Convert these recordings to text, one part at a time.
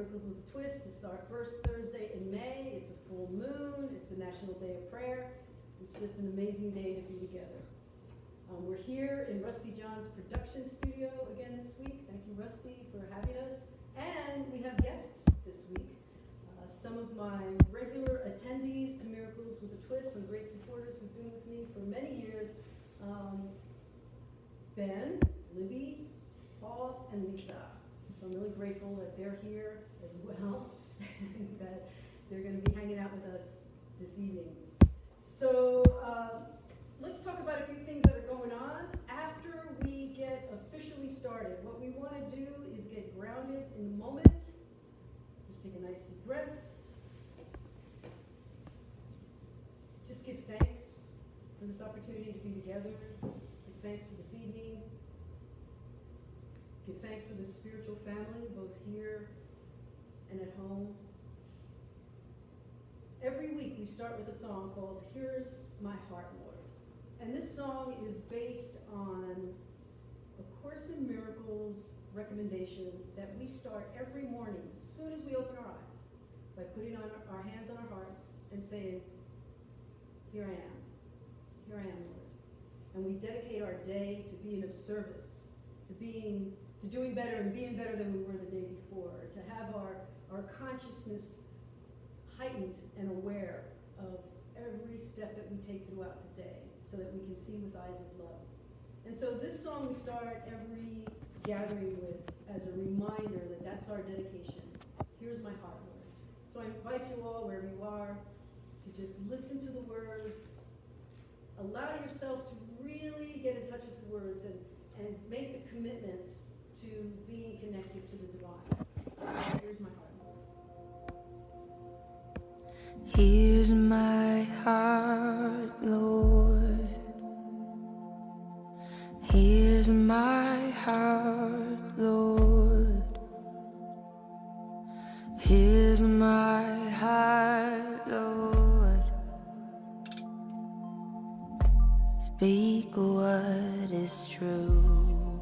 Miracles with a Twist. It's our first Thursday in May. It's a full moon. It's the National Day of Prayer. It's just an amazing day to be together. We're here in Rusty John's production studio again this week. Thank you, Rusty, for having us. And we have guests this week. Some of my regular attendees to Miracles with a Twist, some great supporters who've been with me for many years. Ben, Libby, Paul, and Lisa. So I'm really grateful that they're here as well, and that they're going to be hanging out with us this evening. So let's talk about a few things that are going on after we get officially started. What we want to do is get grounded in the moment. Just take a nice deep breath. Just give thanks for this opportunity to be together. Give thanks for this evening. Give thanks for the spiritual family, both here and at home. Every week we start with a song called Here's My Heart, Lord. And this song is based on A Course in Miracles recommendation that we start every morning as soon as we open our eyes by putting on our hands on our hearts and saying, here I am. Here I am, Lord. And we dedicate our day to being of service, to doing better and being better than we were the day before, to have our consciousness heightened and aware of every step that we take throughout the day so that we can see with eyes of love. And so this song we start every gathering with as a reminder that that's our dedication. Here's my heart, Lord. So I invite you all, wherever you are, to just listen to the words, allow yourself to really get in touch with the words and make the commitment to being connected to the divine. Here's my heart, Lord. Here's my heart, Lord. Here's my heart, Lord. Here's my heart, Lord. Speak what is true.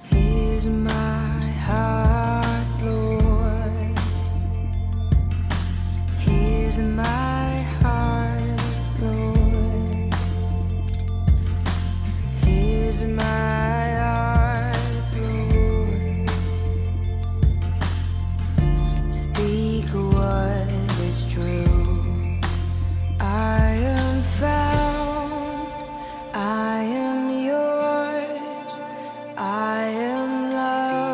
Here's my heart, Lord. Here's my heart, Lord. Here's my heart, Lord. Speak what is true. I am found, I am yours, I am loved.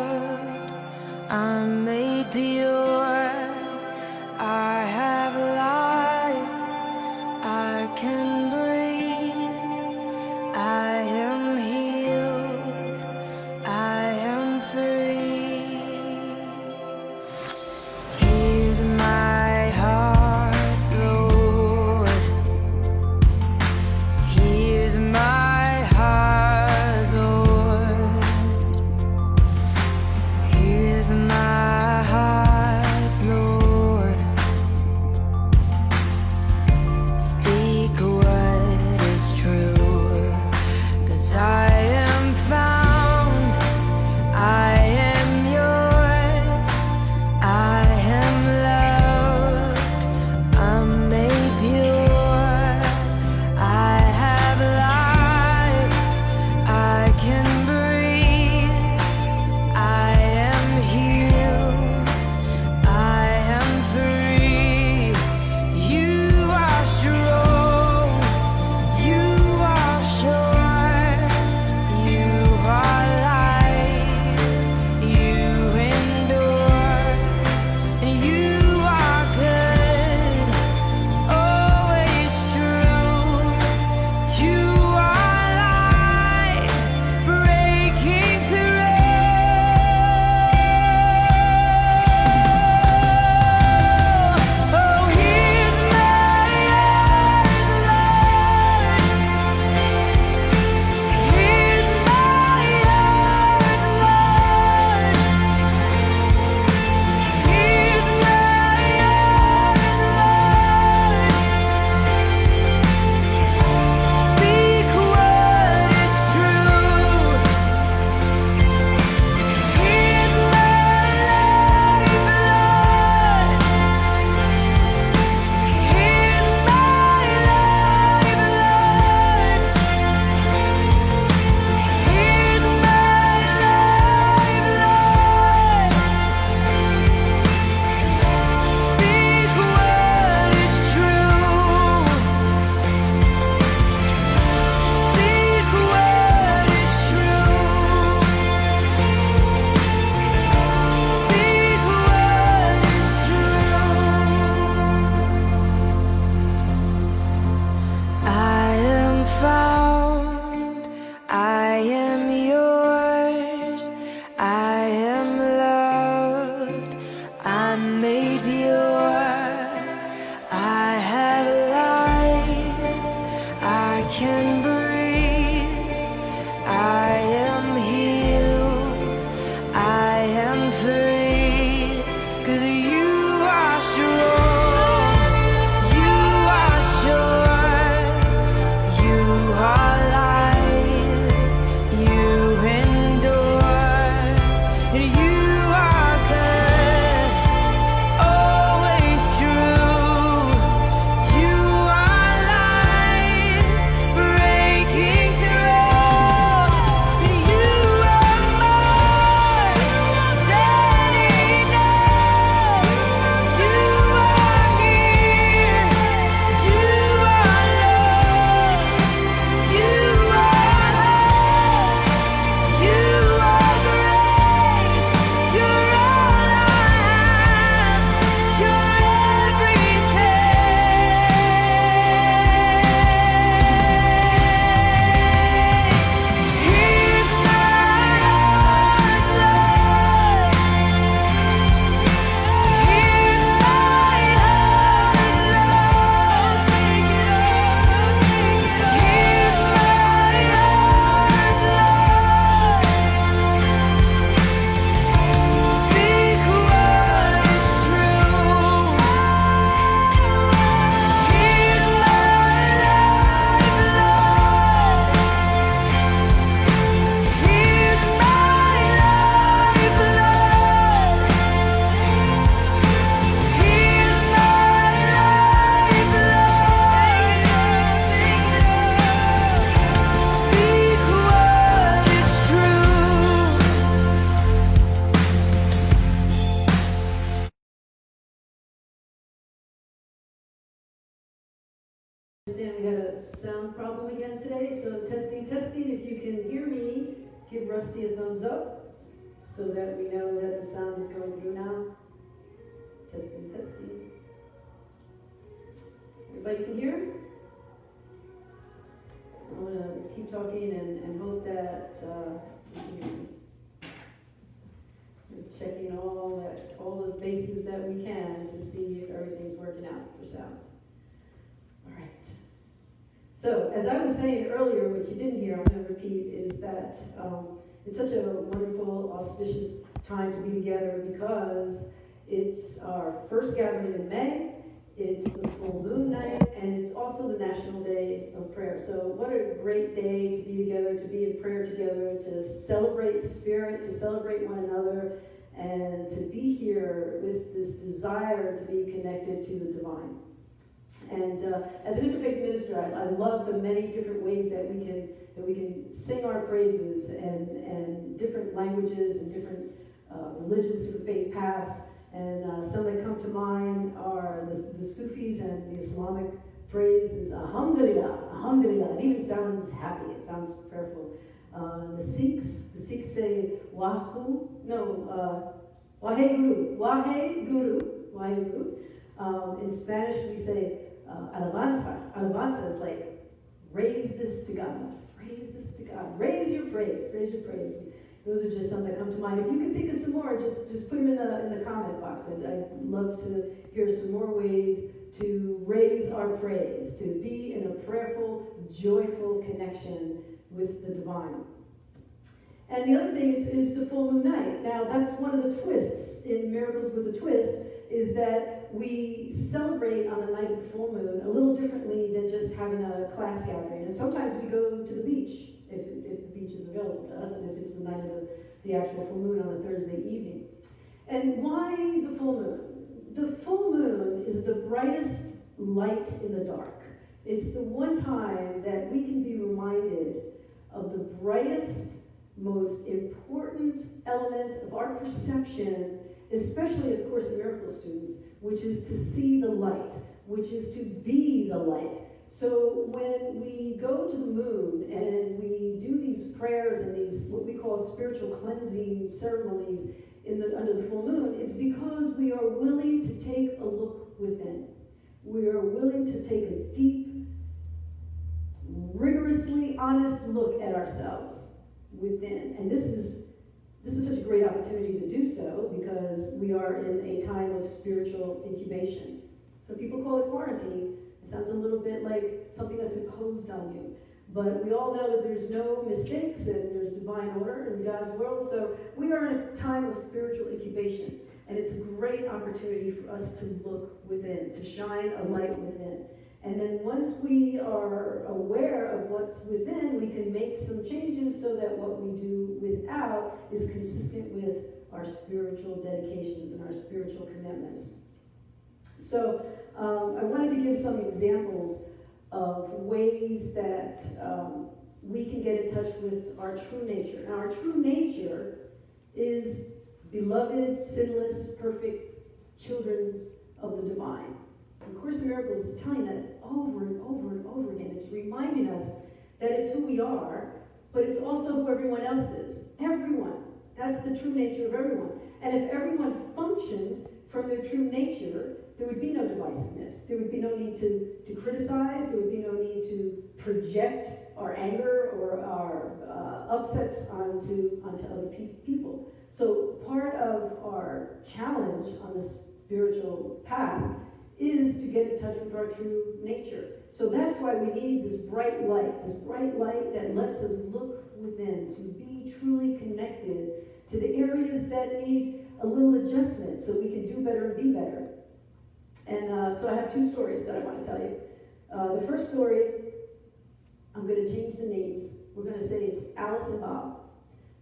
Okay, so testing, testing. If you can hear me, give Rusty a thumbs up so that we know that the sound is going through now. Testing, testing. Everybody can hear? I'm going to keep talking and hope that you can hear me. We're checking all the bases that we can to see if everything's working out for sound. All right. So, as I was saying earlier, what you didn't hear, I'm going to repeat, is that it's such a wonderful, auspicious time to be together because it's our first gathering in May, it's the full moon night, and it's also the National Day of Prayer. So what a great day to be together, to be in prayer together, to celebrate Spirit, to celebrate one another, and to be here with this desire to be connected to the divine. And as an interfaith minister, I love the many different ways that we can sing our praises and different languages and different religions, different faith paths. And some that come to mind are the Sufis, and the Islamic phrase is Alhamdulillah, Alhamdulillah. It even sounds happy, it sounds prayerful. The Sikhs say Waheguru, Waheguru. In Spanish we say Alabanza. Alabanza is like, raise this to God, raise this to God, raise your praise, raise your praise. Those are just some that come to mind. If you can think of some more, just put them in the comment box. I'd love to hear some more ways to raise our praise, to be in a prayerful, joyful connection with the divine. And the other thing is the full moon night. Now, that's one of the twists in Miracles with a Twist, is that we celebrate on the night of the full moon a little differently than just having a class gathering. And sometimes we go to the beach, if the beach is available to us, and if it's the night of the actual full moon on a Thursday evening. And why the full moon? The full moon is the brightest light in the dark. It's the one time that we can be reminded of the brightest, most important element of our perception, especially as Course in Miracles students, which is to see the light, which is to be the light. So when we go to the moon and we do these prayers and these what we call spiritual cleansing ceremonies under the full moon, it's because we are willing to take a look within. We are willing to take a deep, rigorously honest look at ourselves within. And this is such a great opportunity to do so because we are in a time of spiritual incubation. Some people call it quarantine. It sounds a little bit like something that's imposed on you. But we all know that there's no mistakes and there's divine order in God's world. So we are in a time of spiritual incubation. And it's a great opportunity for us to look within, to shine a light within. And then once we are aware of what's within, we can make some changes so that what we do without is consistent with our spiritual dedications and our spiritual commitments. So I wanted to give some examples of ways that we can get in touch with our true nature. Now, our true nature is beloved, sinless, perfect children of the divine. The Course in Miracles is telling that over and over and over again. It's reminding us that it's who we are, but it's also who everyone else is. Everyone. That's the true nature of everyone. And if everyone functioned from their true nature, there would be no divisiveness. There would be no need to criticize. There would be no need to project our anger or our upsets onto other people. So part of our challenge on the spiritual path is to get in touch with our true nature. So that's why we need this bright light that lets us look within, to be truly connected to the areas that need a little adjustment so we can do better and be better. And so I have two stories that I want to tell you. The first story, I'm going to change the names. We're going to say it's Alice and Bob.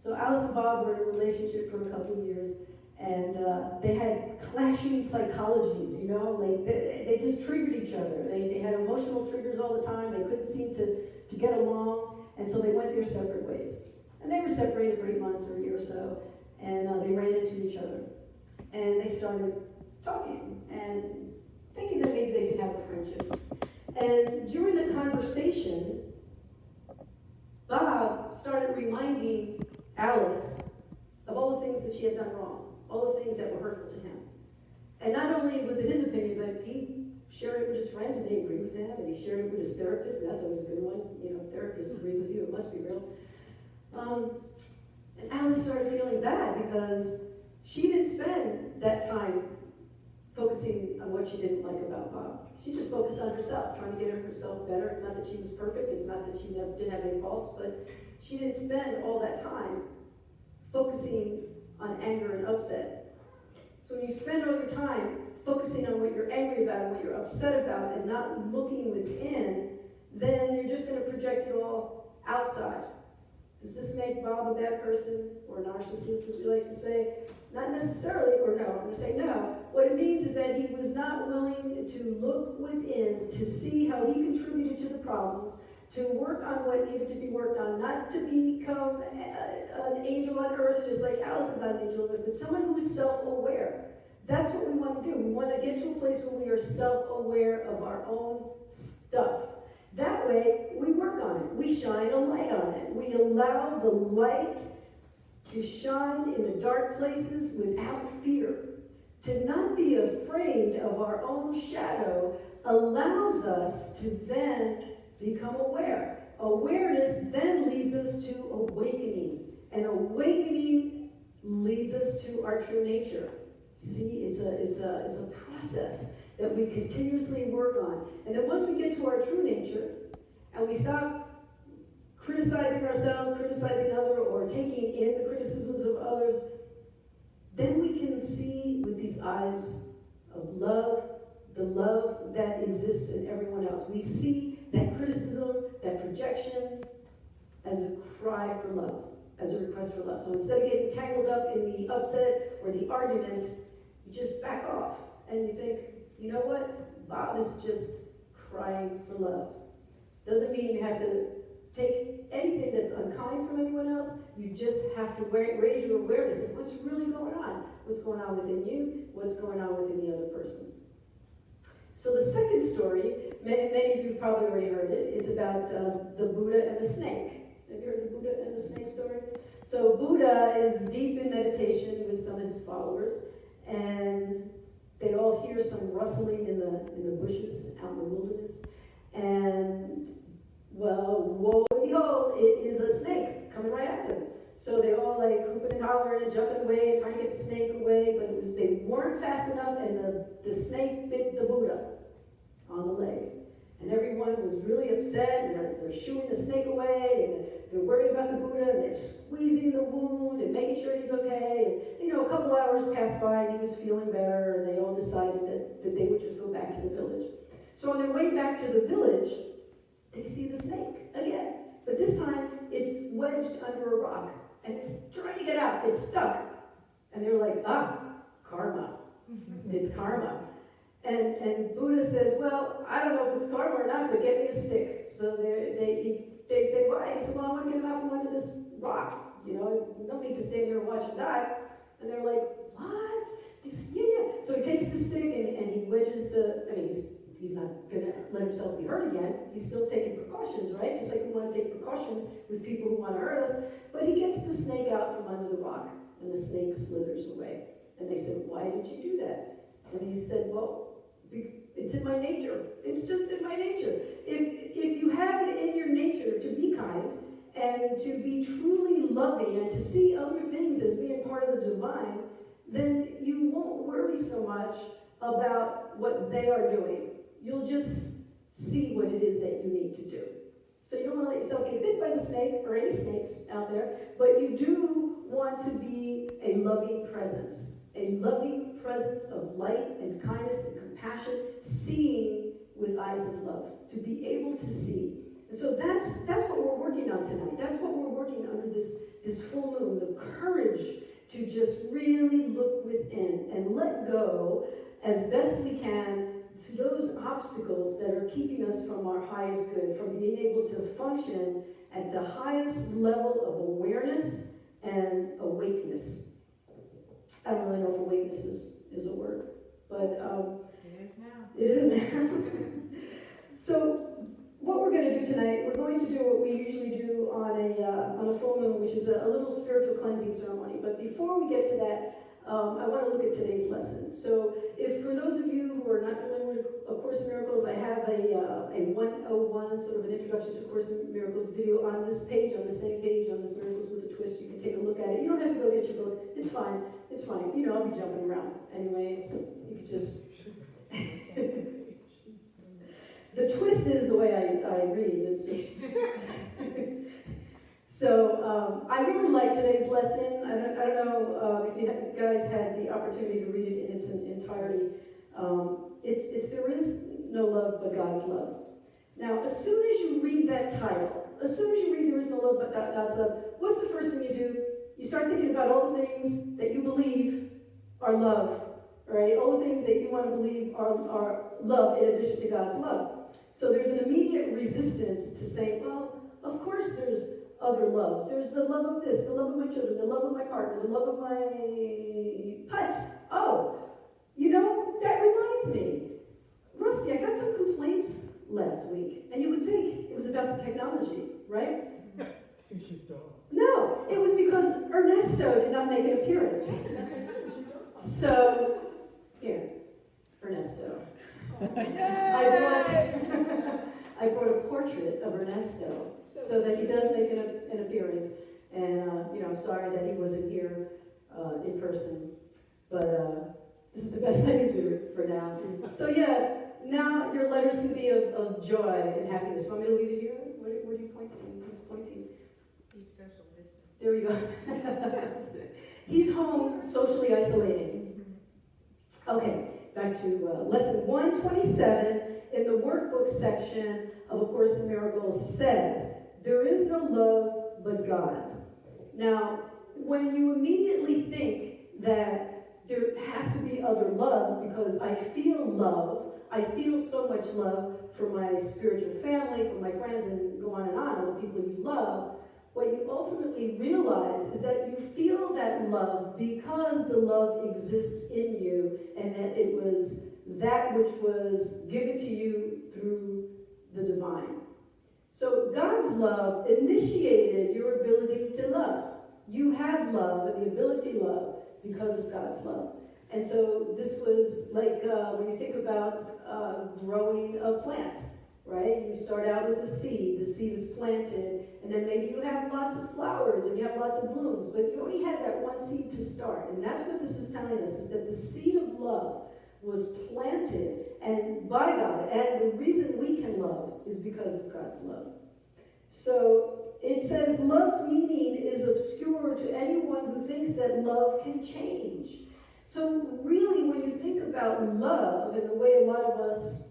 So Alice and Bob were in a relationship for a couple of years, and they had clashing psychologies, you know, like they just triggered each other. They had emotional triggers all the time. They couldn't seem to get along, and so they went their separate ways. And they were separated for 8 months or a year or so, and they ran into each other. And they started talking and thinking that maybe they could have a friendship. And during the conversation, started reminding Alice of all the things that she had done wrong, all the things that were hurtful to him. And not only was it his opinion, but he shared it with his friends and they agreed with him, and he shared it with his therapist, and that's always a good one. You know, therapist agrees with you, it must be real. And Alice started feeling bad because she didn't spend that time focusing on what she didn't like about Bob. She just focused on herself, trying to get herself better. It's not that she was perfect, it's not that she didn't have any faults, but she didn't spend all that time focusing on anger and upset. So when you spend all your time focusing on what you're angry about and what you're upset about and not looking within, then you're just going to project it all outside. Does this make Bob a bad person or a narcissist, as we like to say? Not necessarily, or no, I'm going to say no. What it means is that he was not willing to look within to see how he contributed to the problems, to work on what needed to be worked on, not to become an angel on earth, just like Alice is not an angel on earth, but someone who is self-aware. That's what we want to do. We want to get to a place where we are self-aware of our own stuff. That way, we work on it. We shine a light on it. We allow the light to shine in the dark places without fear. To not be afraid of our own shadow allows us to then become aware. Awareness then leads us to awakening. And awakening leads us to our true nature. See, it's a process that we continuously work on. And then once we get to our true nature, and we stop criticizing ourselves, criticizing others, or taking in the criticisms of others, then we can see with these eyes of love, the love that exists in everyone else. We see that criticism, that projection, as a cry for love, as a request for love. So instead of getting tangled up in the upset or the argument, you just back off and you think, you know what? Bob is just crying for love. Doesn't mean you have to take anything that's unkind from anyone else. You just have to raise your awareness of what's really going on. What's going on within you, what's going on within the other person. So the second story, many of you have probably already heard it, is about the Buddha and the snake. Have you heard the Buddha and the snake story? So Buddha is deep in meditation with some of his followers, and they all hear some rustling in the bushes out in the wilderness. And, well, woe and behold, it is a snake coming right at them. So they all like whooping and hollering and jumping away, trying to get the snake away, but they weren't fast enough, and the snake bit the Buddha on the leg. And everyone was really upset, and they're shooing the snake away, and they're worried about the Buddha, and they're squeezing the wound and making sure he's okay. And, you know, a couple hours passed by, and he was feeling better, and they all decided that they would just go back to the village. So on their way back to the village, they see the snake again. But this time, it's wedged under a rock, and it's trying to get out. It's stuck. And they're like, karma. It's karma. And Buddha says, well, I don't know if it's karma or not, but get me a stick. So they say, why? He said, well, I want to get him out from under this rock. You know, no need to stand here and watch him die. And they're like, what? He said, yeah. So he takes the stick and he wedges he's not going to let himself be hurt again. He's still taking precautions, right? Just like we want to take precautions with people who want to hurt us. But he gets the snake out from under the rock, and the snake slithers away. And they said, why did you do that? And he said, well, it's in my nature. It's just in my nature. If you have it in your nature to be kind and to be truly loving and to see other things as being part of the divine, then you won't worry so much about what they are doing. You'll just see what it is that you need to do. So you don't want to let yourself get bit by the snake or any snakes out there, but you do want to be a loving presence of light and kindness and compassion, seeing with eyes of love, to be able to see. And so that's what we're working on tonight. That's what we're working under this full moon, the courage to just really look within and let go as best we can to those obstacles that are keeping us from our highest good, from being able to function at the highest level of awareness and awakeness. I don't really know if awakeness is a word, but it is now. It is now. So what we're going to do tonight, we're going to do what we usually do on a full moon, which is a little spiritual cleansing ceremony. But before we get to that, I want to look at today's lesson. So, if for those of you who are not familiar with A Course in Miracles, I have a 101, sort of an introduction to A Course in Miracles video on this page, on the same page, on this Miracles with a Twist. You can take a look at it. You don't have to go get your book. It's fine. It's fine. You know, I'll be jumping around. Anyways, you could just... The twist is the way I read. It's just... So, I really like today's lesson. I don't know if you guys had the opportunity to read it in its entirety. It's there is no love but God's love. Now, as soon as you read that title, as soon as you read there is no love but God's love, what's the first thing you do? You start thinking about all the things that you believe are love, right? All the things that you want to believe are love in addition to God's love. So there's an immediate resistance to saying, well, of course there's other loves. There's the love of this, the love of my children, the love of my partner, the love of my pet. Oh, you know, that reminds me. Rusty, I got some complaints last week. And you would think it was about the technology, right? No, it was because Ernesto did not make an appearance. So, here, Ernesto. I brought a portrait of Ernesto so that he does make an appearance. And, I'm sorry that he wasn't here in person. But this is the best I can do for now. So, yeah, now your letters can be of joy and happiness. Want me to leave it here? Where are you pointing? He's pointing. He's social distance. There we go. He's home socially isolating. Okay, back to lesson 127 in the workbook section of A Course in Miracles says, there is no love but God's. Now, when you immediately think that there has to be other loves because I feel love, I feel so much love for my spiritual family, for my friends, and go on, all the people you love, what you ultimately realize is that you feel that love because the love exists in you and that it was that which was given to you through the divine. So God's love initiated your ability to love. You have love and the ability to love because of God's love. And so this was like when you think about growing a plant, right? You start out with a seed. The seed is planted, and then maybe you have lots of flowers and you have lots of blooms, but you only had that one seed to start. And that's what this is telling us, is that the seed of love was planted and by God, and the reason we can love is because of God's love. So it says love's meaning is obscure to anyone who thinks that love can change. So really, when you think about love and the way a lot of us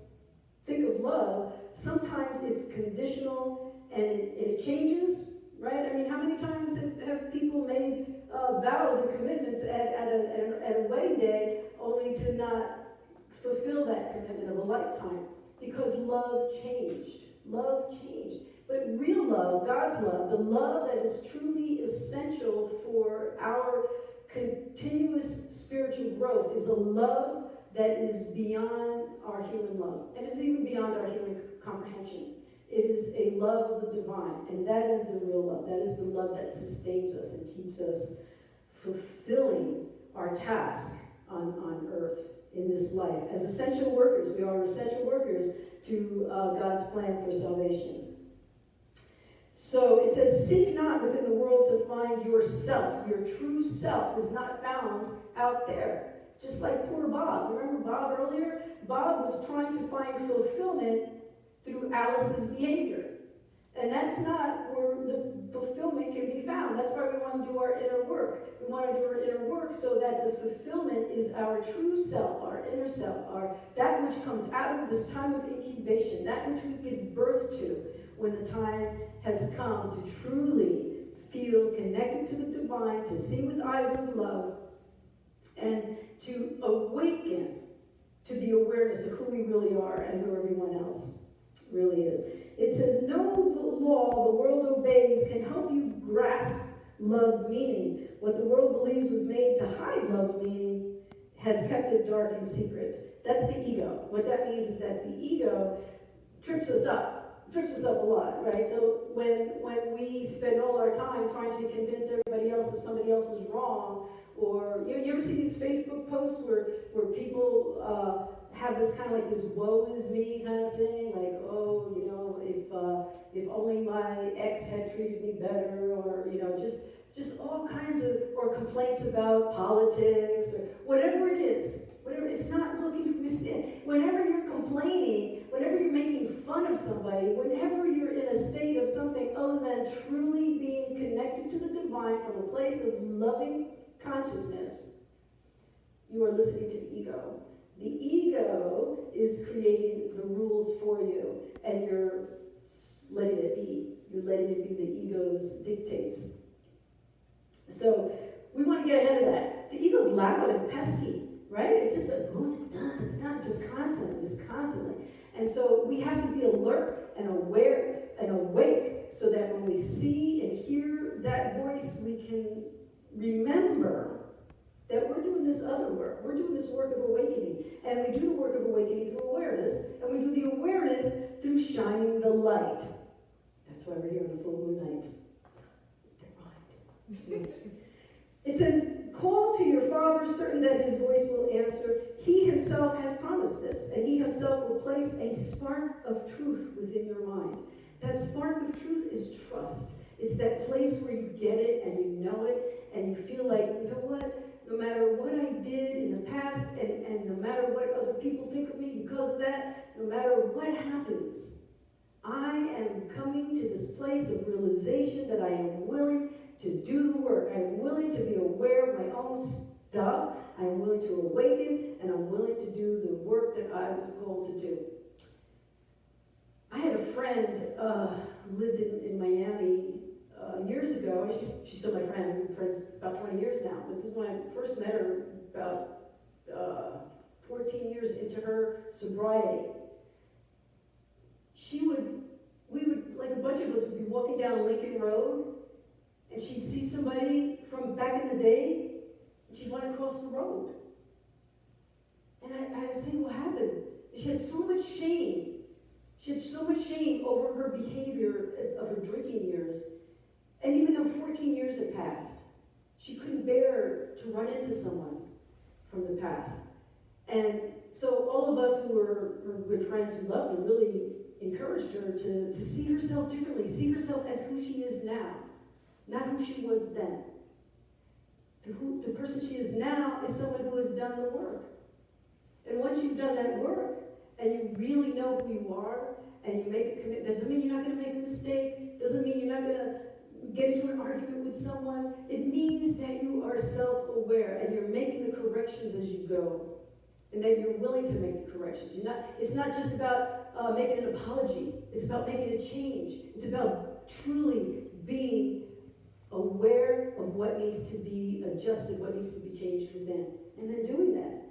think of love, sometimes it's conditional and it changes, right? I mean, how many times have people made vows and commitments at a wedding day only to not fulfill that commitment of a lifetime? Because love changed. Love changed. But real love, God's love, the love that is truly essential for our continuous spiritual growth, is a love that is beyond our human love. And it's even beyond our human comprehension. It is a love of the divine. And that is the real love. That is the love that sustains us and keeps us fulfilling our task on earth in this life. As essential workers, we are essential workers to God's plan for salvation. So it says, seek not within the world to find yourself. Your true self is not found out there. Just like poor Bob. Remember Bob earlier? Bob was trying to find fulfillment through Alice's behavior. And that's not where the fulfillment can be found. That's why we want to do our inner work. We want to do our inner work so that the fulfillment is our true self, our inner self, that which comes out of this time of incubation, that which we give birth to when the time has come to truly feel connected to the divine, to see with eyes of love, and to awaken to the awareness of who we really are and who everyone else really is. It says, no law the world obeys can help you grasp love's meaning. What the world believes was made to hide love's meaning has kept it dark and secret. That's the ego. What that means is that the ego trips us up. trips us up a lot, right? So when we spend all our time trying to convince everybody else that somebody else is wrong, or you ever see these Facebook posts where people have this kind of like this woe is me kind of thing, like, oh, if only my ex had treated me better, or just all kinds of, or complaints about politics, or whatever it is. Whatever, it's not looking within. Whenever you're complaining, whenever you're making fun of somebody, whenever you're in a state of something other than truly being connected to the divine from a place of loving consciousness, you are listening to the ego. The ego is creating the rules for you, and you're letting it be. You're letting it be the ego's dictates. So we want to get ahead of that. The ego's loud and pesky, right? It's just just constantly. And so we have to be alert and aware and awake so that when we see and hear that voice, we can remember that we're doing this other work. We're doing this work of awakening. And we do the work of awakening through awareness, and we do the awareness through shining the light. That's why we're here on a full moon night. It says, call to your Father, certain that his voice will answer. He himself has promised this, and he himself will place a spark of truth within your mind. That spark of truth is trust. It's that place where you get it and you know it, and you feel like, you know what? No matter what I did in the past, and no matter what other people think of me because of that, no matter what happens, I am coming to this place of realization that I am willing to do the work. I'm willing to be aware of my own stuff. I'm willing to awaken, and I'm willing to do the work that I was called to do. I had a friend who lived in Miami years ago, and she's still my friend. We've been friends about 20 years now. But this is when I first met her, about 14 years into her sobriety. We would, like a bunch of us, would be walking down Lincoln Road, and she'd see somebody from back in the day, and she'd want to cross the road. And I was saying, what happened? She had so much shame. She had so much shame over her behavior of her drinking years. And even though 14 years had passed, she couldn't bear to run into someone from the past. And so all of us who were her good friends who loved her really encouraged her to see herself differently, see herself as who she is now, not who she was then. The person she is now is someone who has done the work. And once you've done that work, and you really know who you are, and you make a commitment, doesn't mean you're not going to make a mistake, doesn't mean you're not going to get into an argument with someone. It means that you are self-aware, and you're making the corrections as you go, and that you're willing to make the corrections. It's not just about making an apology. It's about making a change. It's about truly being aware of what needs to be adjusted, what needs to be changed within, and then doing that.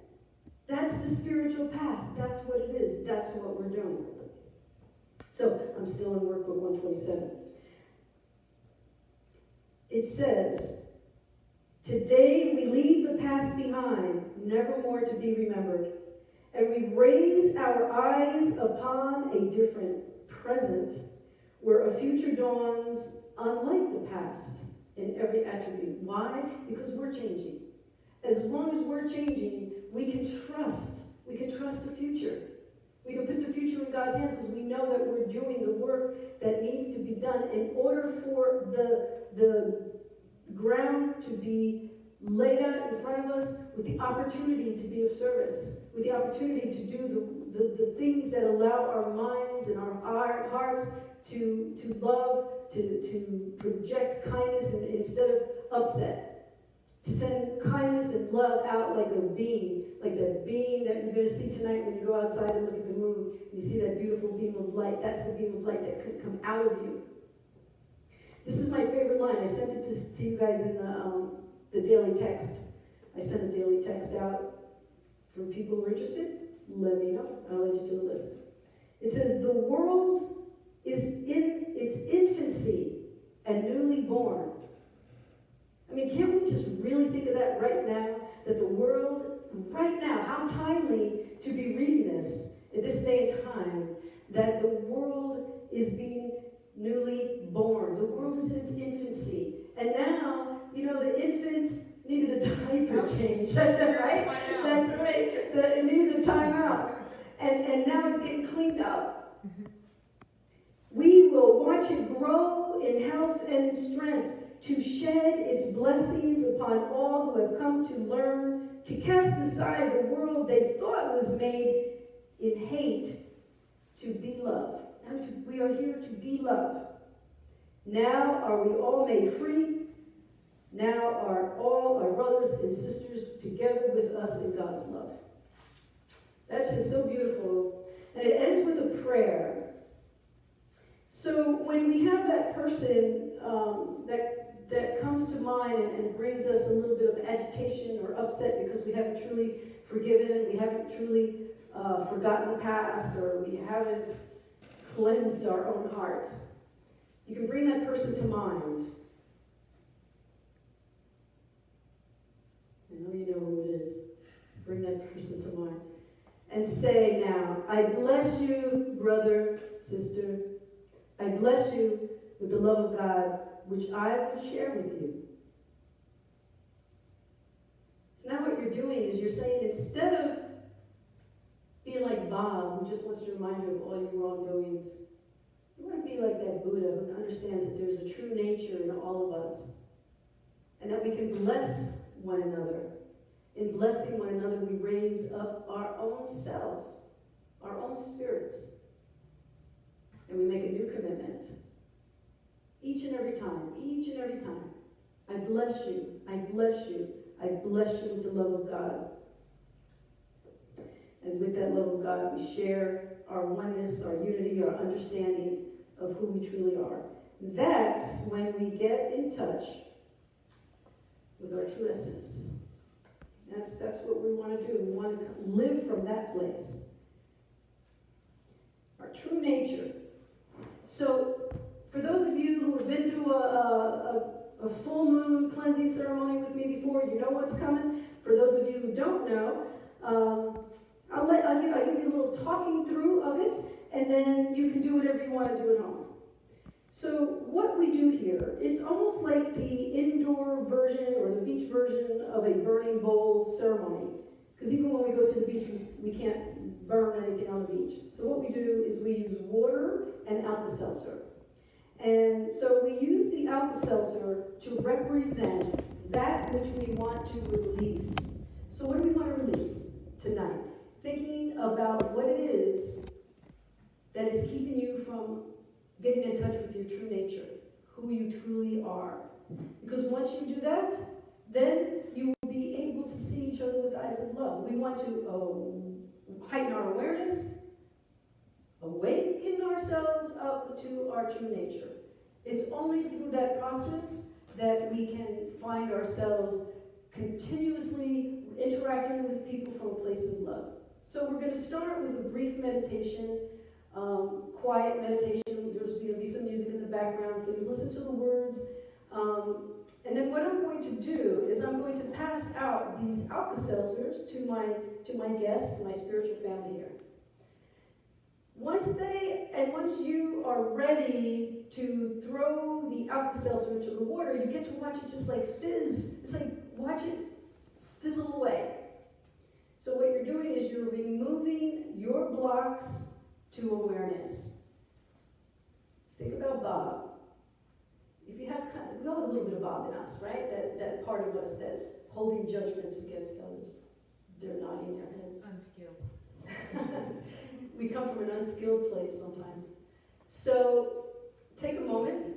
That's the spiritual path. That's what it is. That's what we're doing. So, I'm still in workbook 127. It says, today we leave the past behind, never more to be remembered, and we raise our eyes upon a different present, where a future dawns unlike the past in every attribute. Why? Because we're changing. As long as we're changing, we can trust. We can trust the future. We can put the future in God's hands because we know that we're doing the work that needs to be done in order for the ground to be laid out in front of us with the opportunity to be of service, with the opportunity to do the things that allow our minds and our hearts to love, to project kindness instead of upset. To send kindness and love out like a beam, like that beam that you're going to see tonight when you go outside and look at the moon, and you see that beautiful beam of light. That's the beam of light that could come out of you. This is my favorite line. I sent it to you guys in the daily text. I sent a daily text out for people who are interested. Let me know. I'll add you to the list. It says, the world is in its infancy and newly born. I mean, can't we just really think of that right now? That the world, right now, how timely to be reading this at this day and time, that the world is being newly born. The world is in its infancy. And now, the infant needed a diaper change. That's right? That's right. It needed a timeout. And now it's getting cleaned up. We will watch it grow in health and in strength, to shed its blessings upon all who have come to learn, to cast aside the world they thought was made in hate, to be love. And we are here to be love. Now are we all made free. Now are all our brothers and sisters together with us in God's love. That's just so beautiful. And it ends with a prayer. So when we have that person that comes to mind and brings us a little bit of agitation or upset because we haven't truly forgiven, we haven't truly forgotten the past, or we haven't cleansed our own hearts, you can bring that person to mind. I know you know who it is. Bring that person to mind. And say now, I bless you, brother, sister. I bless you with the love of God, which I will share with you. So now what you're doing is you're saying, instead of being like Bob, who just wants to remind you of all your wrongdoings, you want to be like that Buddha who understands that there's a true nature in all of us, and that we can bless one another. In blessing one another, we raise up our own selves, our own spirits, and we make a new commitment. Each and every time, I bless you, I bless you, I bless you with the love of God. And with that love of God, we share our oneness, our unity, our understanding of who we truly are. That's when we get in touch with our true essence. That's what we want to do. We want to live from that place. Our true nature. So, for those of you who have been through a full moon cleansing ceremony with me before, you know what's coming. For those of you who don't know, I'll give you a little talking through of it, and then you can do whatever you want to do at home. So what we do here, it's almost like the indoor version or the beach version of a burning bowl ceremony. Because even when we go to the beach, we can't burn anything on the beach. So what we do is we use water and Alka-Seltzer. And so we use the Alka-Seltzer to represent that which we want to release. So what do we want to release tonight? Thinking about what it is that is keeping you from getting in touch with your true nature, who you truly are. Because once you do that, then you will be able to see each other with eyes of love. We want to heighten our awareness, awaken ourselves up to our true nature. It's only through that process that we can find ourselves continuously interacting with people from a place of love. So we're going to start with a brief meditation, quiet meditation. There's going to be some music in the background. Please listen to the words. And then what I'm going to do is I'm going to pass out these Alka-Seltzers to my guests, my spiritual family here. Once you are ready to throw the Alka-Seltzer into the water, you get to watch it just like fizz. It's like watch it fizzle away. So what you're doing is you're removing your blocks to awareness. Think about Bob. If you have, we all have a little bit of Bob in us, right? That part of us that's holding judgments against others. They're nodding their heads. Unskilled. We come from an unskilled place sometimes. So take a moment.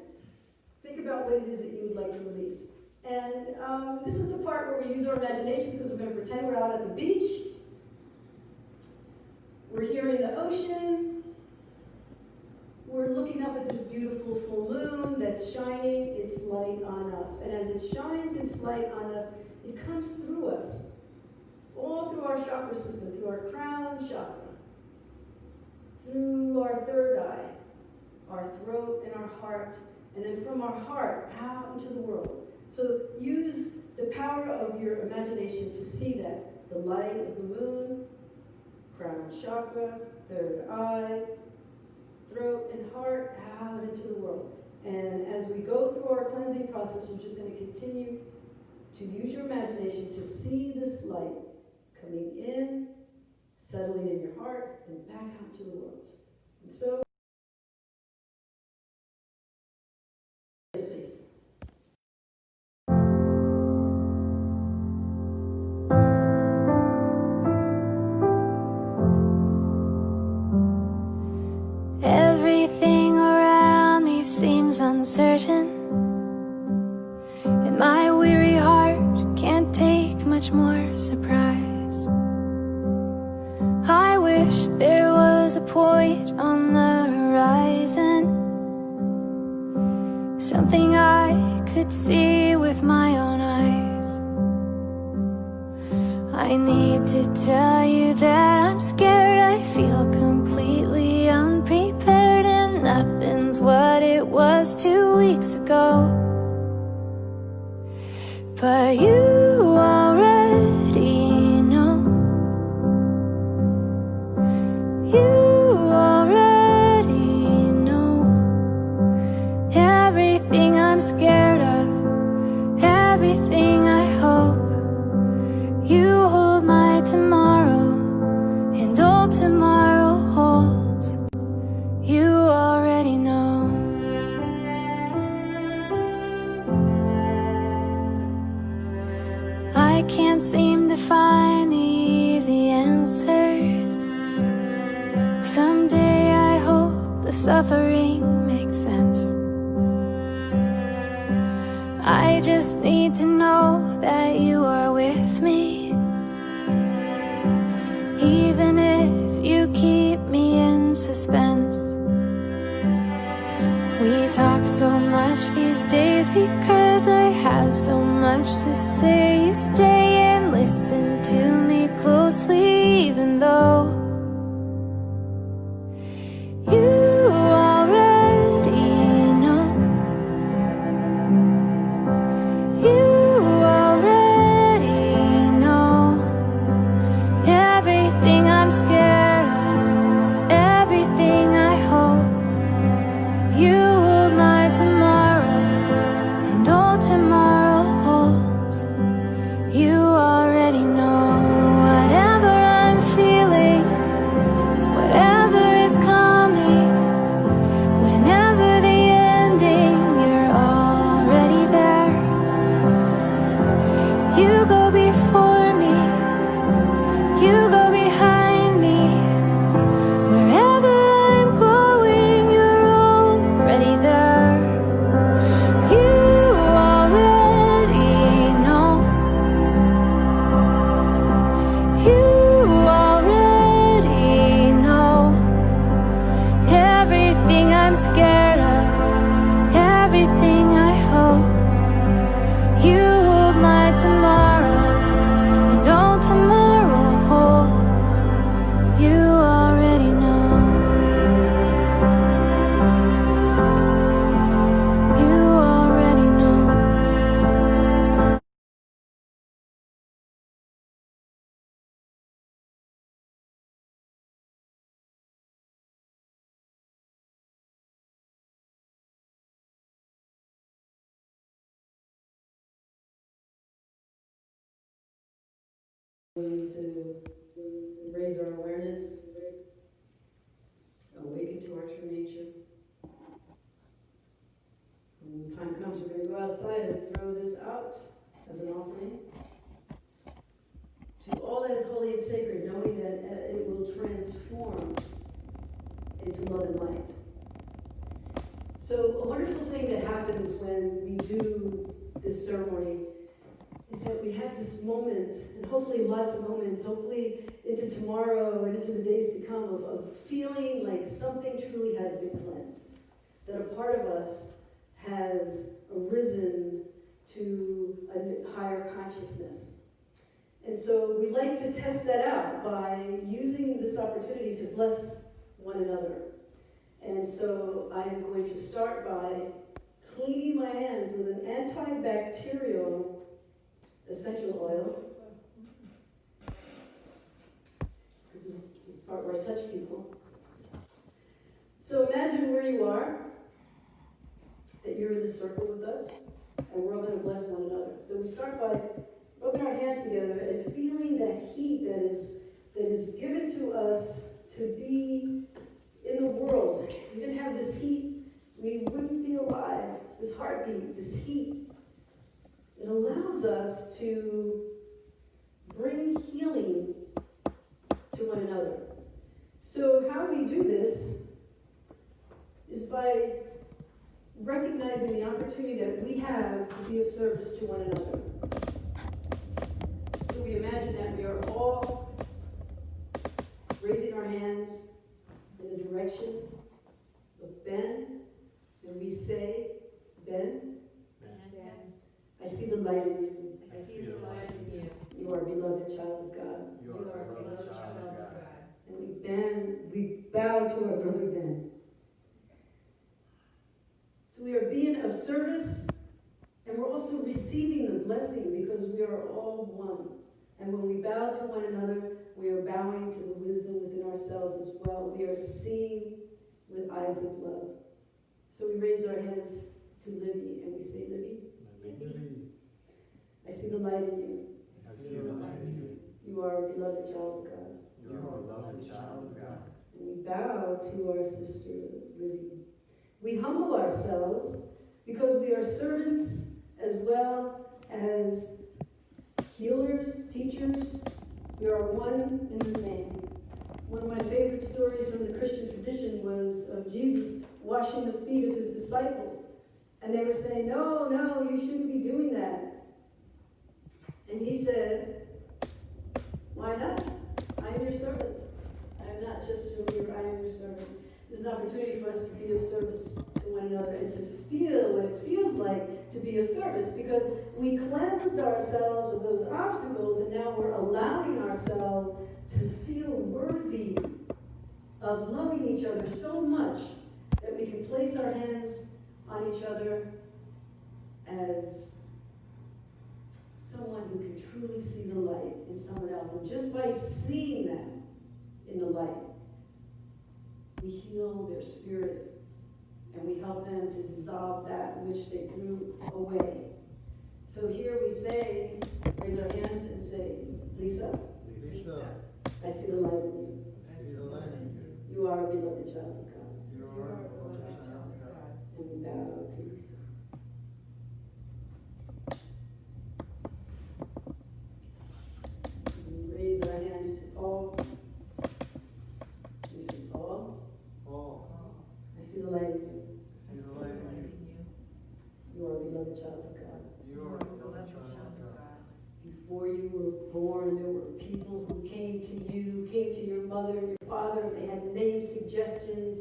Think about what it is that you would like to release. And this is the part where we use our imaginations, because we're going to pretend we're out at the beach. We're hearing the ocean. We're looking up at this beautiful full moon that's shining its light on us. And as it shines its light on us, it comes through us. All through our chakra system, through our crown chakra, through our third eye, our throat and our heart, and then from our heart out into the world. So use the power of your imagination to see that. The light of the moon, crown chakra, third eye, throat, and heart out into the world. And as we go through our cleansing process, you're just going to continue to use your imagination to see this light coming in, settling in your heart, and back out to the world. And so, yes, please. Everything around me seems uncertain, and my weary heart can't take much more surprise. I wish there was a point on the horizon, something I could see with my own eyes. I need to tell you that I'm scared. I feel completely unprepared, and nothing's what it was 2 weeks ago. But you already know. You already know everything I'm scared of, everything I hope. You hold my tomorrow, and all tomorrow holds. You already know. I can't seem to find the easy answers. Someday I hope the suffering makes sense. I just need to know that you are with me, even if you keep me in suspense. We talk so much these days because I have so much to say. You stay and listen to me closely, even though you already know. You already know everything I'm scared of, everything I hope. You hold my tomorrow, and all tomorrow holds. You already know whatever I'm feeling, whatever is coming, whenever the ending, you're already there. You go before me, you go behind me. Wherever I'm going, you're already there. You already know. You already know everything I'm scared of, everything I hope. You hold my tomorrow, and all tomorrow holds. You already know. You already know. We need to raise our awareness, awaken to our true nature. When the time comes, we're going to go outside and throw this out as an offering to all that is holy and sacred, knowing that it will transform into love and light. So a wonderful thing that happens when we do this ceremony is that we have this moment, and hopefully lots of moments, hopefully into tomorrow and into the days to come, of feeling like something truly has been cleansed, that a part of us has arisen to a higher consciousness. And so we like to test that out by using this opportunity to bless one another. And so I am going to start by cleaning my hands with an antibacterial essential oil. This is part where I touch people. So imagine where you are, that you're in the circle with us, and we're all going to bless one another. So we start by rubbing our hands together and feeling that heat that is given to us to be in the world. If we didn't have this heat, we wouldn't be alive. This heartbeat, this heat, it allows us to bring healing to one another. So how we do this is by recognizing the opportunity that we have to be of service to one another. So we imagine that we are all raising our hands in the direction of Ben, and we say, Ben, I see the light in you. I see the light in you. You are a beloved child of God. You are a beloved child of God. And we bow to our brother Ben. So we are being of service, and we're also receiving the blessing because we are all one. And when we bow to one another, we are bowing to the wisdom within ourselves as well. We are seeing with eyes of love. So we raise our hands to Libby, and we say, Libby, I see the light in you. I see the light in you. You are a beloved child of God. You are a beloved child of God. And we bow to our sister Libby. We humble ourselves because we are servants as well as healers, teachers. We are one and the same. One of my favorite stories from the Christian tradition was of Jesus washing the feet of his disciples. And they were saying, no, you shouldn't be doing that. And he said, why not? I am your servant. I am not just your leader, I am your servant. This is an opportunity for us to be of service to one another and to feel what it feels like to be of service, because we cleansed ourselves of those obstacles, and now we're allowing ourselves to feel worthy of loving each other so much that we can place our hands on each other as someone who can truly see the light in someone else. And just by seeing them in the light, we heal their spirit, and we help them to dissolve that which they threw away. So here we say, raise our hands and say, Lisa, I see the light in you. I see the light in you. You are a beloved child of God. You are a beloved child of God. And we bow to Lisa. We raise our hands to Paul. We say, Paul, I see the light in you. I see the light in you. You are a beloved child of God. You are a beloved child of God. Before you were born, there were people who came to you, came to your mother and your father. They had name suggestions,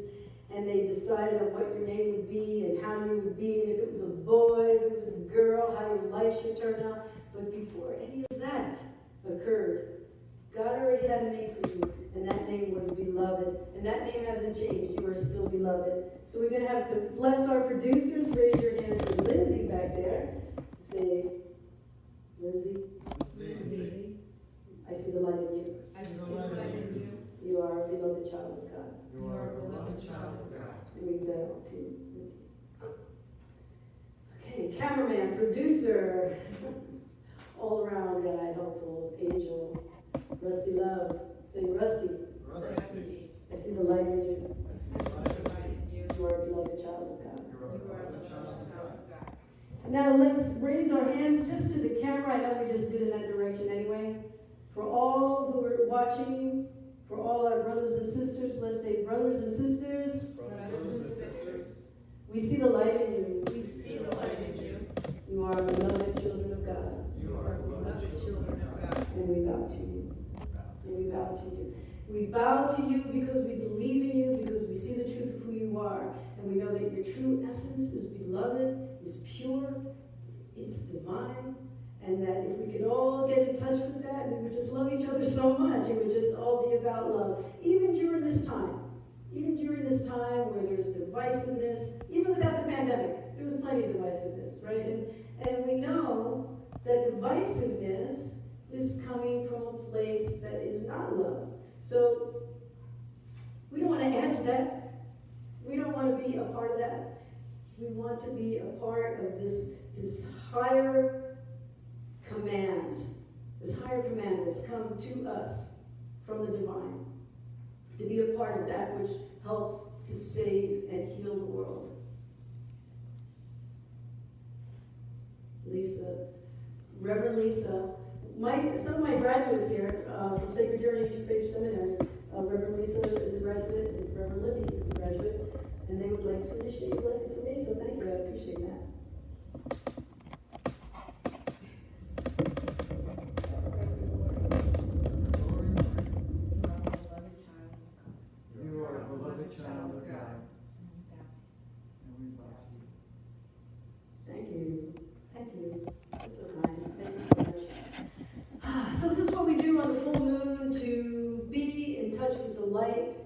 and they decided on what your name would be and how you would be, and if it was a boy, if it was a girl, how your life should turn out. But before any of that occurred, God already had a name for you, and that name was beloved. And that name hasn't changed. You are still beloved. So we're going to have to bless our producers. Raise your hand to Lindsay back there. Say, Lindsay, I see the light in you. I see the light in you. You are a beloved child of God. You are a beloved child of God. And we bow to Lindsay. Okay, cameraman, producer, all around guy, helpful, angel, Rusty Love. Say, Rusty, Rusty. I see the light in you. I see the light in you. You are a beloved child of God. You are a beloved child of God. Now let's raise our hands just to the camera. I know we just did in that direction anyway. For all who are watching, for all our brothers and sisters, let's say brothers and sisters. Brothers and sisters. We see the light in you. We see the light in you. You are beloved children of God. You are beloved children of God. And we bow to you. And we bow to you. We bow to you because we believe in you, because we see the truth of who you are. And we know that your true essence is beloved, is pure, it's divine. And that if we could all get in touch with that, we would just love each other so much. It would just all be about love. Even during this time where there's divisiveness, even without the pandemic, there was plenty of divisiveness, right? And we know that divisiveness is coming from a place that is not love. So we don't want to add to that. We don't want to be a part of that. We want to be a part of this higher command, that's come to us from the divine, to be a part of that which helps to save and heal the world. Lisa, Reverend Lisa, some of my graduates here from Sacred Journey Interfaith Seminary, Reverend Lisa is a graduate, and Reverend Libby is a graduate, and they would like to initiate a blessing for me, so thank you, I appreciate that. You are a beloved child of God. And we bless you. Thank you. Thank you. That's so kind. Thank you so much. So this is what we do on the full moon, to be in touch with the light,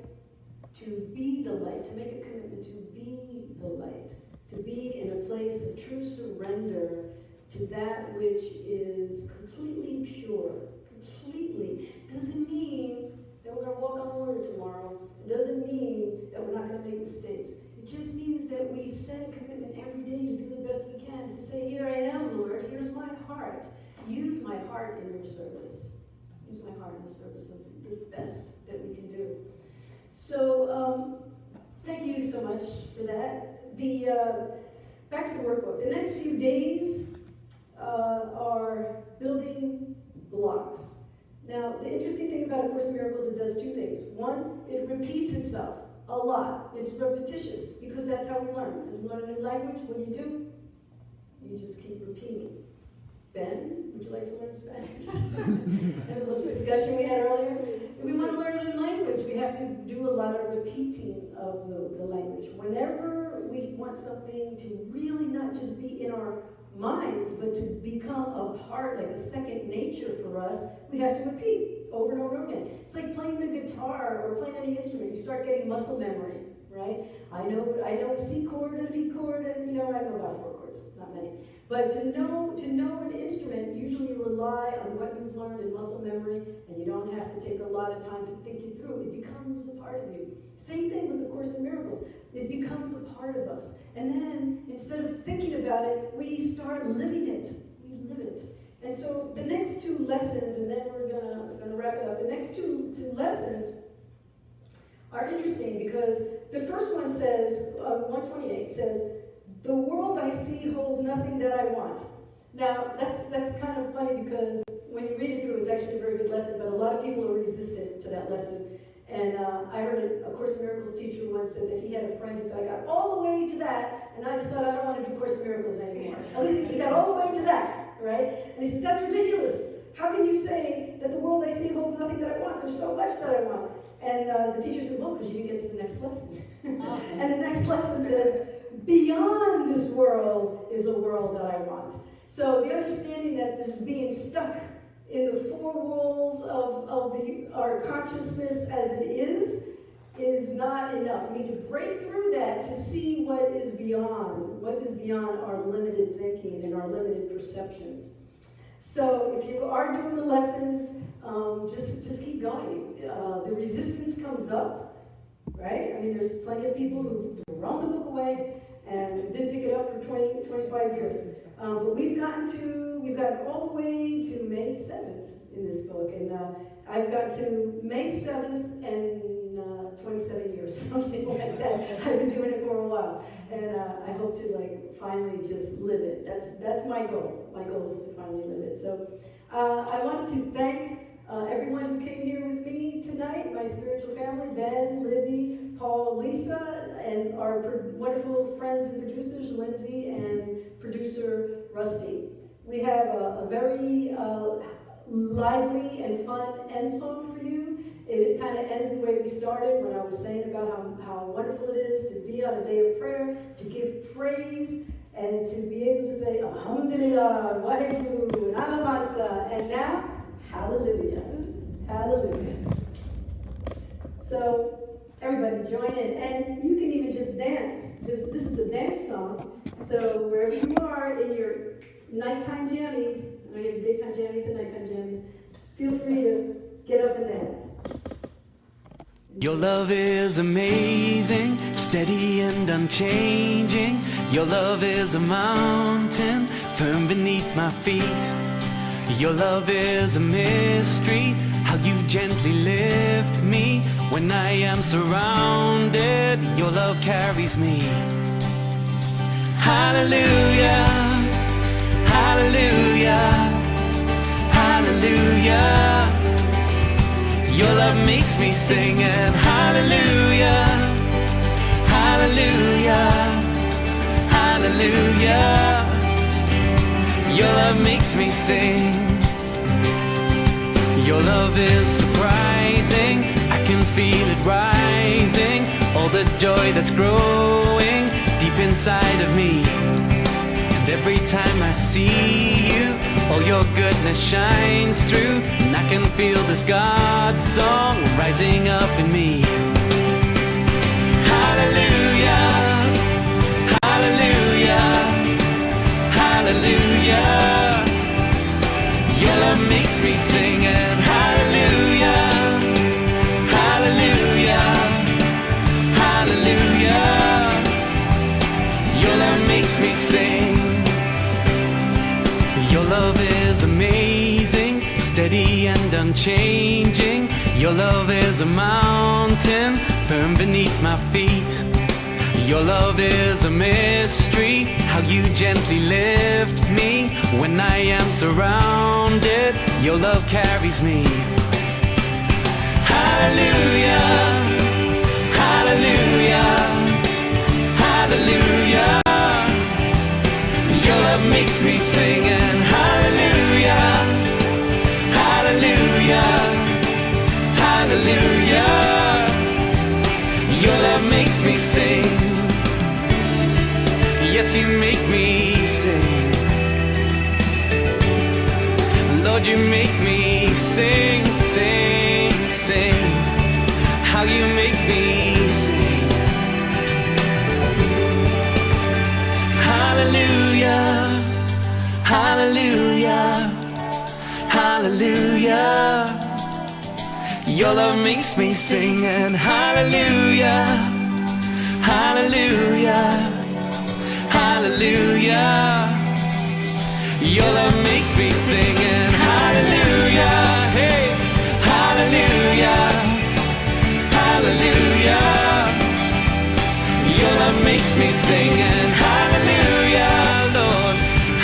to be the light, to make a commitment to be the light, to be in a place of true surrender to that which is completely pure, completely. Doesn't mean that we're going to walk on water tomorrow. It doesn't mean that we're not going to make mistakes. It just means that we set a commitment every day to do the best we can, to say, here I am, Lord, here's my heart. Use my heart in your service. Use my heart in the service of the best that we can do. So, thank you so much for that. Back to the workbook. The next few days are building blocks. Now, the interesting thing about A Course in Miracles, it does two things. One, it repeats itself a lot. It's repetitious, because that's how we learn. As we learn a new language, what do? You just keep repeating. Ben, would you like to learn Spanish? That was a discussion we had earlier. If we want to learn a new language, we have to do a lot of repeating of the language. Whenever we want something to really not just be in our minds, but to become a part, like a second nature for us, we have to repeat over and over again. It's like playing the guitar or playing any instrument. You start getting muscle memory, right? I know C chord and D chord, and I know about 4 chords, not many. But to know an instrument, usually you rely on what you've learned in muscle memory, and you don't have to take a lot of time to think it through. It becomes a part of you. Same thing with the Course in Miracles. It becomes a part of us. And then, instead of thinking about it, we start living it. We live it. And so the next 2 lessons, and then we're gonna wrap it up. The next two lessons are interesting, because the first one says, 128 says, the world I see holds nothing that I want. Now, that's kind of funny, because when you read it through, it's actually a very good lesson, but a lot of people are resistant to that lesson. And I heard a Course in Miracles teacher once said that he had a friend who said, I got all the way to that, and I decided I don't want to do Course in Miracles anymore. At least he got all the way to that, right? And he said, that's ridiculous. How can you say that the world I see holds nothing that I want? There's so much that I want. And the teacher said, well, because you didn't get to the next lesson. And the next lesson says, beyond this world is a world that I want. So the understanding that just being stuck in the 4 walls of our consciousness as it is not enough. We need to break through that to see what is beyond our limited thinking and our limited perceptions. So if you are doing the lessons, just keep going. The resistance comes up, right? I mean, there's plenty of people who've thrown the book away and didn't pick it up for 20, 25 years. But we've gotten all the way to May 7th in this book, and I've got to May 7th and 27 years, something like that. I've been doing it for a while, and I hope to finally just live it. That's my goal. My goal is to finally live it. So I want to thank everyone who came here with me tonight, my spiritual family, Ben, Libby, Paul, Lisa, and our wonderful friends and producers, Lindsay and producer Rusty. We have a very lively and fun end song for you. It kind of ends the way we started, when I was saying about how wonderful it is to be on a day of prayer, to give praise, and to be able to say, Alhamdulillah, Waheguru, and Alamansa, and now, Hallelujah. Hallelujah. So, everybody join in, and you can even just dance. This is a dance song, so wherever you are in your nighttime jammies, I know you have daytime jammies and nighttime jammies, feel free to get up and dance. Your love is amazing, steady and unchanging. Your love is a mountain firm beneath my feet. Your love is a mystery, how you gently lift me when I am surrounded. Your love carries me. Hallelujah, hallelujah, hallelujah. Your love makes me sing and hallelujah, hallelujah, hallelujah. Your love makes me sing. Your love is surprising, I can feel it rising. All the joy that's growing deep inside of me. And every time I see you, all your goodness shines through, and I can feel this God song rising up in me. Hallelujah, hallelujah, hallelujah. Your love makes me sing and hallelujah, hallelujah, hallelujah. Your love makes me sing. Your love is amazing, steady and unchanging. Your love is a mountain firm beneath my feet. Your love is a mystery, how you gently lift me when I am surrounded. Your love carries me. Hallelujah, hallelujah, hallelujah. Your love makes me sing and hallelujah, hallelujah, hallelujah. Your love makes me sing. Yes, you make me sing. Lord, you make me sing, sing, sing. How you make me sing. Hallelujah, hallelujah, hallelujah. Your love makes me sing and hallelujah, hallelujah, hallelujah. Your love makes me sing and hallelujah, hey, hallelujah, hallelujah. Your love makes me sing and hallelujah, Lord,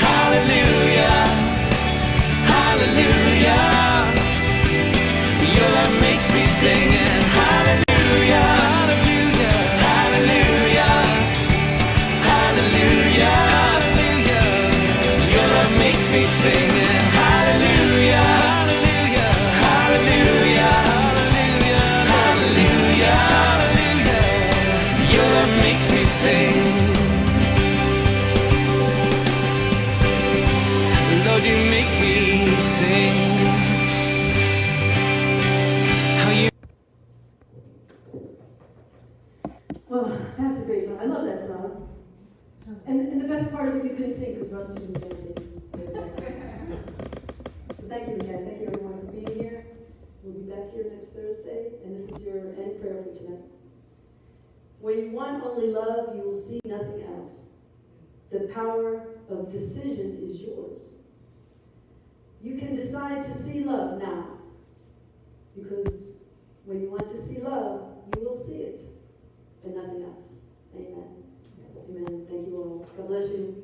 hallelujah, hallelujah. Your love makes me sing and hallelujah, hallelujah, hallelujah, hallelujah, hallelujah. Your love makes me sing and hallelujah, hallelujah, hallelujah, hallelujah, hallelujah. Your love makes me sing. Lord, you make me sing. Well, that's a great song. I love that song. And the best part of it, you couldn't sing because Rusty was dancing. So thank you again. Thank you everyone for being here. We'll be back here next Thursday, and this is your end prayer for tonight. When you want only love, you will see nothing else. The power of decision is yours. You can decide to see love now, because when you want to see love, you will see it, and nothing else. Amen. Amen. Thank you all. God bless you.